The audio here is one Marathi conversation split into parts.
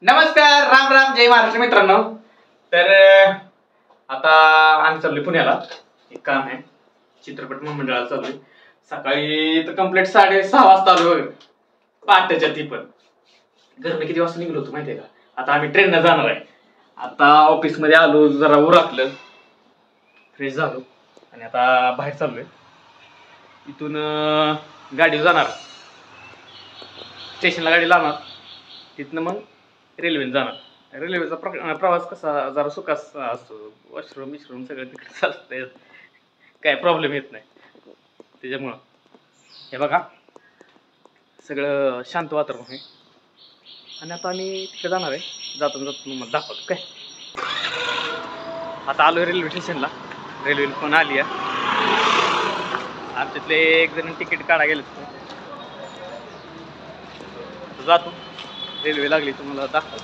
नमस्कार, राम राम, जय महाराष्ट्र मित्रांनो. तर आता आम्ही चाललोय पुण्याला. एक काम आहे, चित्रपट महामंडळाला चाललोय. सकाळी तर कंप्लीट 6:30 वाजता आलो. पहाटेच्या ती पण घरनं किती वाजता निघलो होतो माहितीये का? आता आम्ही ट्रेननं जाणार आहे. आता ऑफिस मध्ये आलो, जरा उरकलं, फ्रेश झालो आणि आता बाहेर चाललोय. इथून गाडी जाणार, स्टेशनला गाडी लावणार, तिथनं मग रेल्वेने जाणार. रेल्वेचा प्रवास कसा जरा सुखाचा असतो. वॉशरूम बिशरूम सगळं तिकडे चालतंय, काय प्रॉब्लेम येत नाही. त्याच्यामुळं हे बघा सगळं शांत वातावरण आहे. आणि आता आम्ही तिकडे जाणार आहे. जाताना मग दाखवतो काय. आता आलो रेल्वे स्टेशनला. रेल्वे पण आली आहे. आमच्यातले एक जण तिकीट काढा गेले, जातो. रेल्वे लागली तुम्हाला दाखवतो.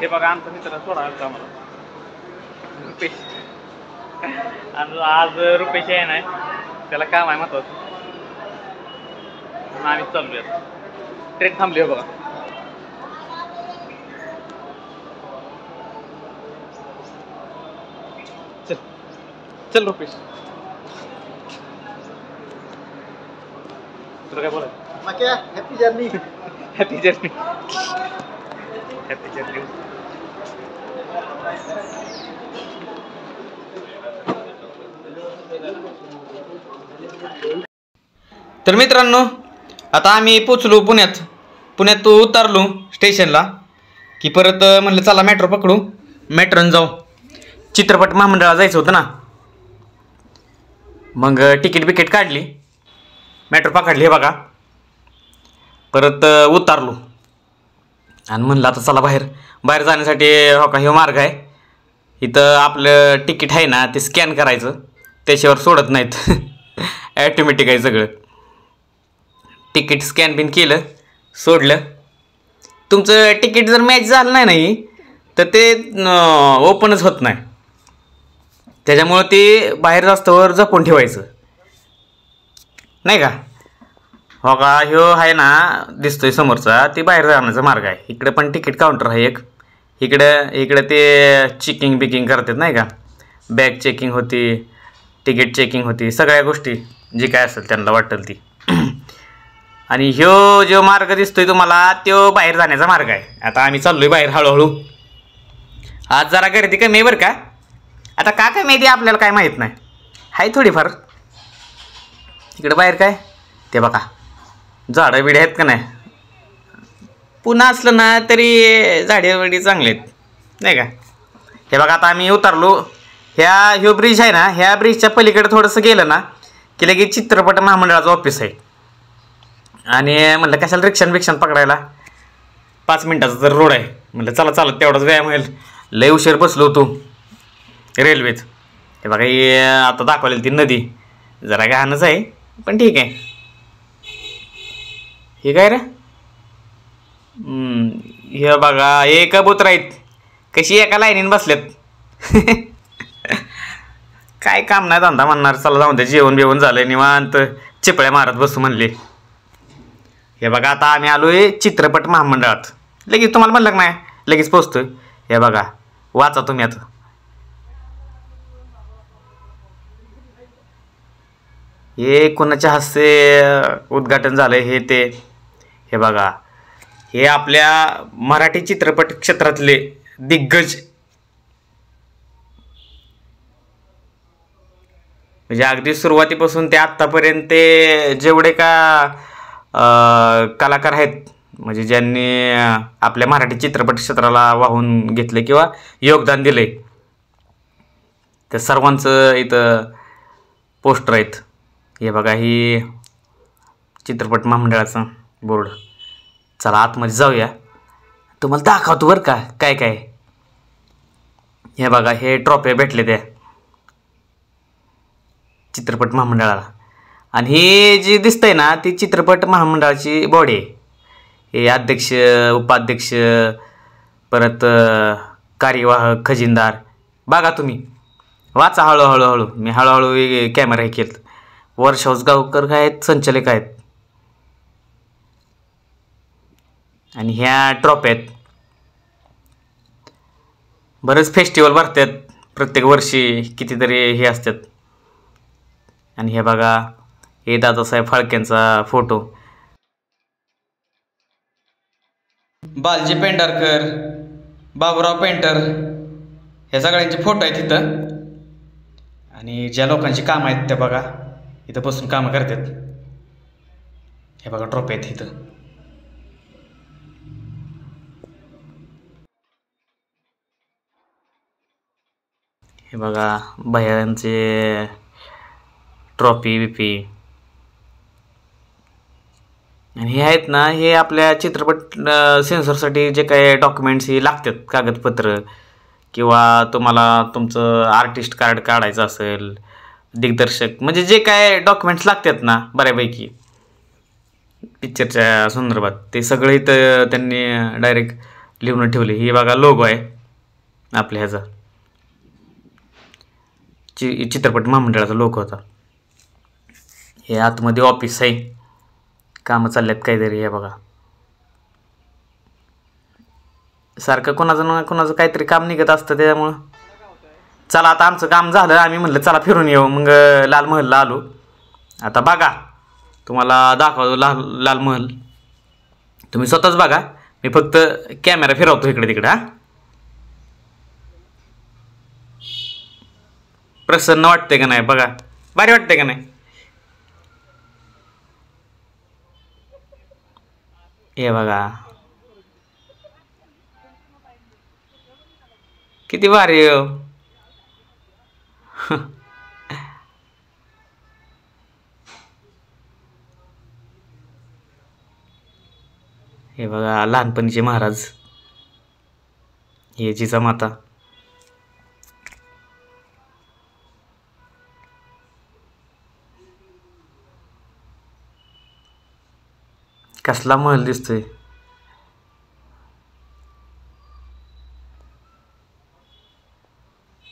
हे बघा आमचा मित्र सोडा आम्हाला रुपेश. आणि आज रुपेश आहे नाही, त्याला काम आहे महत्वाचं. आम्ही चाललोय. ट्रेन थांबली हो बघा. चल चल रुपेश, तुला काय बोलायचं? Happy journey. Happy journey. Happy journey. तर मित्रांनो, आता आम्ही पोचलो पुण्यात. पुण्यात उतरलो स्टेशनला की परत म्हणलं चला मेट्रो पकडू, मेट्रोनं जाऊ. चित्रपट महामंडळाला जायचं होतं ना. मग तिकीट बिकीट काढली, मेट्रो पकडली. हे बघा परत उतरलो आणि म्हणलं आता चला बाहेर. बाहेर जाण्यासाठी हो का, हे मार्ग आहे. इथं आपलं तिकीट आहे ना, ते स्कॅन करायचं, त्याच्यावर सोडत नाहीत. ॲटोमॅटिक आहे सगळं. तिकीट स्कॅन बिन केलं, सोडलं. तुमचं तिकीट जर मॅच झालं नाही तर ते ओपनच होत नाही. त्याच्यामुळं ते बाहेर जास्तवर जपून ठेवायचं नाही का. हो का, ह्यो आहे ना दिसतोय समोरचा, ते बाहेर जाण्याचा मार्ग आहे. इकडे पण तिकीट काउंटर आहे एक. इकडे ते चेकिंग बिकिंग करतात नाही का, बॅग चेकिंग होती, तिकीट चेकिंग होती, सगळ्या गोष्टी जी काय असेल त्यांना वाटेल ती. आणि ह्यो जो मार्ग दिसतोय तुम्हाला, तो बाहेर जाण्याचा मार्ग आहे. आता आम्ही चाललोय बाहेर हळूहळू. आज जरा गर्दी कमी आहे बरं का. आता का कमी आहे ते आपल्याला काय माहीत नाही, आहे थोडीफार. इकडे बाहेर काय ते बघा, झाडं बिडे आहेत का नाही. पुन्हा असलं ना तरी झाडे वडी चांगले आहेत नाही का. हे बघा आता आम्ही उतरलो. ह्यो ब्रिज आहे ना, ह्या ब्रिजच्या पलीकडे थोडंसं गेलं ना की लगेच चित्रपट महामंडळाचं ऑफिस आहे. आणि म्हणलं कशाला रिक्षान पकडायला, 5 मिनिटाचा तर रोड आहे. म्हणलं चला चालत तेवढाच व्यायाम होईल. लय उशीर बसलो होतो रेल्वेत. हे बघा हे आता दाखवलेली ती नदी, जरा घाणच आहे पण ठीक आहे. हे काय रे, हे बघा हे कबूतर आहेत, कशी एका लाईनीने बसल्यात. काय काम नाही धंदा म्हणणार, चला जाऊन द्या, जेवण बिवण झालंय, निवांत चिपळ्या मारत बसू म्हणले. हे बघा आता आम्ही आलोय चित्रपट महामंडळात. लगेच तुम्हाला म्हणलं का नाही, लगेच पोचतोय. हे बघा वाचा तुम्ही आता. हे कोणाच्या हस्ते उद्घाटन झालंय हे ते. हे बघा हे आपल्या मराठी चित्रपट क्षेत्रातले दिग्गज, म्हणजे अगदी सुरुवातीपासून ते आत्तापर्यंत ते जेवढे का कलाकार आहेत, म्हणजे ज्यांनी आपल्या मराठी चित्रपट क्षेत्राला वाहून घेतले किंवा योगदान दिले, त्या सर्वांचं इथं पोस्टर आहेत. हे बघा ही चित्रपट महामंडळाचा बोर्ड. चला आतमध्ये जाऊया, तुम्हाला दाखवतो बरं का काय काय. हे बघा हे ट्रॉफी भेटले त्या चित्रपट महामंडळाला. आणि हे जे दिसतंय ना ती चित्रपट महामंडळाची बॉडी आहे. हे अध्यक्ष, उपाध्यक्ष, परत कार्यवाहक खजिनदार. बघा तुम्ही, वाचा हळूहळू. मी हळूहळू कॅमेरा हे केलं. वर्षावस गावकर काय आहेत, संचालक आहेत. आणि ह्या ट्रॉफी आहेत. बरेच फेस्टिवल भरतात प्रत्येक वर्षी, कितीतरी हे असतात. आणि हे बघा, हे दादासाहेब फाळकेंचा फोटो. बालजी पेंढारकर, बाबूराव पेंटर, ह्या सगळ्यांचे फोटो आहेत इथं. आणि ज्या लोकांची कामं आहेत त्या बघा इथं बसून कामं करतात. हे बघा ट्रॉफी आहेत इथं. हे बघा भयांचे ट्रॉफी बिपी. आणि हे आहेत ना, हे आपल्या चित्रपट सेन्सरसाठी जे काही डॉक्युमेंट्स हे लागतात, कागदपत्र, किंवा तुम्हाला तुमचं आर्टिस्ट कार्ड काढायचं असेल, दिग्दर्शक, म्हणजे जे काय डॉक्युमेंट्स लागतात ना बऱ्यापैकी पिक्चरच्या संदर्भात, ते सगळं इथं त्यांनी डायरेक्ट लिहून ठेवले. हे बघा लोगो आहे आपल्या ह्याचा, चित्रपट महामंडळाचा लोगो होता. हे आतमध्ये ऑफिस आहे, कामं चालल्यात काहीतरी. हे बघा सारखं कोणाचं ना कोणाचं काहीतरी काम निघत असतं, त्याच्यामुळं. चला आता आमचं काम झालं, आम्ही म्हणलं चला फिरून येऊ. मग लाल महलला आलो. आता बघा, तुम्हाला दाखवतो लाल महल. तुम्ही स्वतःच बघा, मी फक्त कॅमेरा फिरवतो इकडे तिकडे. हा, प्रसन्न वाटते का नाही बघा, भारी वाटते का नाही. हे बघा किती भारी. हे बघा लहानपणीचे महाराज, हे जिजामाता. कसला महल दिसतोय.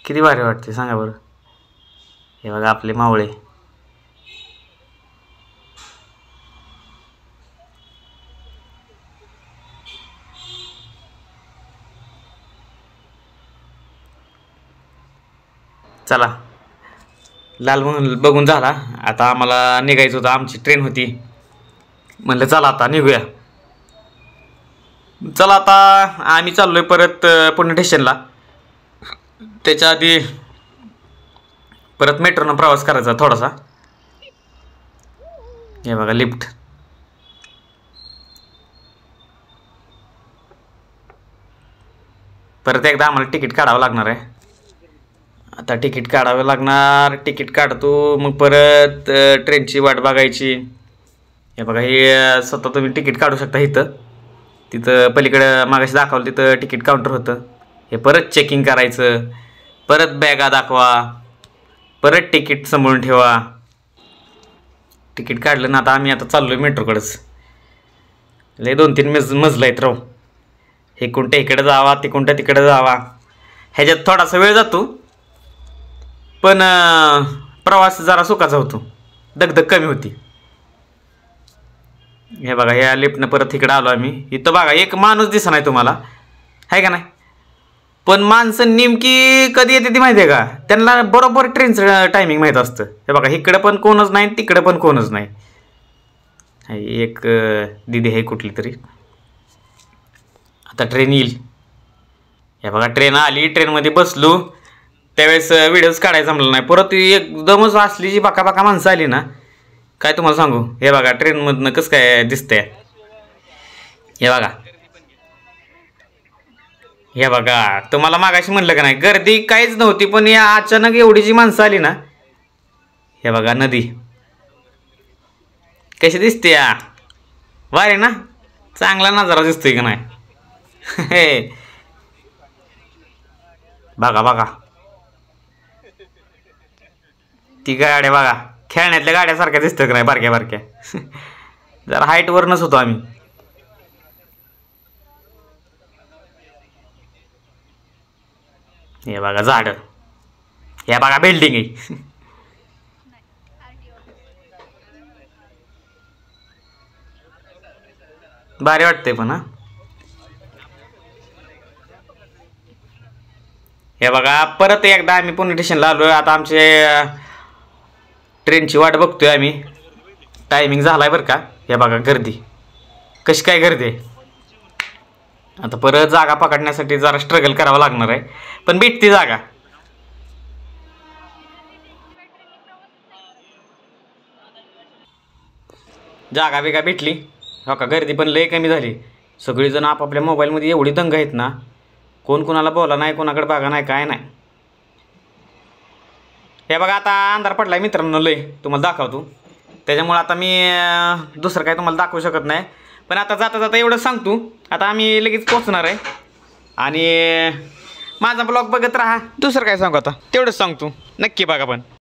किती भारी वाटते सांगा बरं. हे बघा आपले मावळे. चला, लाल महल बघून झाला. आता आम्हाला निघायचं होतं, आमची ट्रेन होती. म्हणलं चला आता निघूया. चला आता आम्ही चाललोय परत पुणे स्टेशनला. त्याच्या आधी परत मेट्रोनं प्रवास करायचा थोडासा. हे बघा लिफ्ट. परत एकदा आम्हाला तिकीट काढावं लागणार आहे. आता तिकीट काढावं लागणार. तिकीट काढतो, मग परत ट्रेनची वाट बघायची. हे बघा, हे स्वतः तुम्ही तिकीट काढू शकता इथं. तिथं पलीकडं मागाशी दाखवलं तिथं तिकीट काउंटर होतं. हे परत चेकिंग करायचं, परत बॅगा दाखवा, परत तिकीट सांभाळून ठेवा. तिकीट काढलं ना. आता आम्ही आता चाललोय मेट्रोकडेच. लय 2-3 मजलं आहेत राव. हे कोणत्या इकडे जावा, ते कोणत्या तिकडे जावा. ह्याच्यात थोडासा वेळ जातो, पण प्रवास जरा सुखाचा होतो, दगदग कमी होती. हे बघा, ह्या लिफ्टनं परत इकडे आलो आम्ही. इथं बघा एक माणूस दिसत नाही तुम्हाला, आहे का नाही. पण माणसं नेमकी कधी येते ती माहिती आहे का, त्यांना बरोबर ट्रेनचं टायमिंग माहीत असतं. हे बघा, इकडं पण कोणच नाही, तिकडं पण कोणच नाही. एक दिदी आहे कुठली तरी. आता ट्रेन येईल. हे बघा ट्रेन आली. ट्रेनमध्ये बसलो त्यावेळेस व्हिडिओज काढायचा जमलं नाही. परत एकदमच असली जी बाका बाका माणसं आली ना, काय तुम्हाला सांगू. हे बघा ट्रेनमधनं कसं काय दिसतंय. हे बघा, हे बघा, तुम्हाला मागाशी म्हणलं का नाही, गर्दी काहीच नव्हती, पण या अचानक एवढी जी माणसं आली ना. हे बघा नदी कशी दिसते या, वारे ना, चांगला नजारा दिसतोय का नाही. बघा बघा ती गाड्या बघा, खेळण्यातल्या गाड्यासारख्या दिसतं का नाही, बारक्या बारक्या. जरा हाईटवरनच होतो आम्ही. हे बघा झाडं, हे बघा बिल्डिंग आहे. भारी वाटतंय पण हा. हे बघा परत एकदा आम्ही पुणे स्टेशनला आलो. आता आमचे ट्रेनची वाट बघतोय आम्ही. टायमिंग झालाय बरं का. हे बघा गर्दी कशी काय गर्दी आहे. आता परत जागा पकडण्यासाठी जरा स्ट्रगल करावं लागणार आहे, पण भेटते जागा. जागा बिगा भेटली. हो का, गर्दी पण लय कमी झाली. सगळीजण आपापल्या मोबाईलमध्ये एवढी दंग आहेत ना, कोण कोणाला बोला नाही, कोणाकडे बघा नाही, काय नाही. हे बघा आता अंधार पडलाय मित्रांनो लय, तुम्हाला दाखवतो. त्याच्यामुळे आता मी दुसरं काय तुम्हाला दाखवू शकत नाही. पण आता जाता जाता एवढंच सांगतो, आता आम्ही लगेच पोचणार आहे. आणि माझा ब्लॉग बघत राहा. दुसरं काय सांगू आता, तेवढंच सांगतो. नक्की बघा पण.